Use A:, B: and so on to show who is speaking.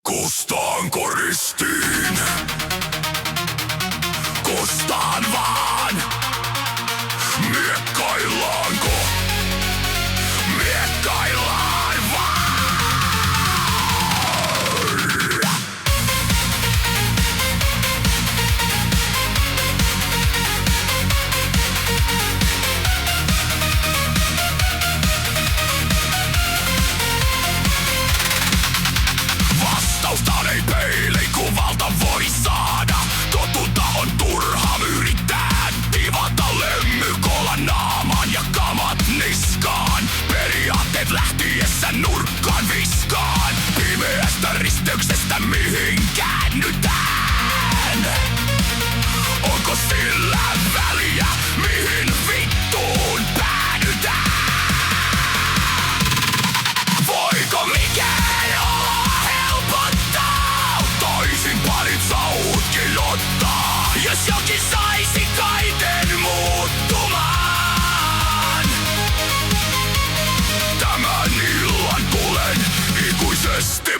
A: Kustaanko ristiin? Kustaan vaan. Miekkaillaanko? Miekkaillaan vaan. Vastaustaan ei peilikuvalta voi saada. Totuutta on turha yrittää tivata. Lemmykolla naamaan ja kamat niskaan. Periaatteet lähtiessä nurkkaan viskaan. Pimeästä risteyksestä mihin käännytään? Onko sillä väliä mihin vittuun päädytään? Voiko mikään olla helpottaa? Toisin parit sautkin ottaa. Jos jokin saisi kaiken muuttumaan. Tämän illan tulen ikuisesti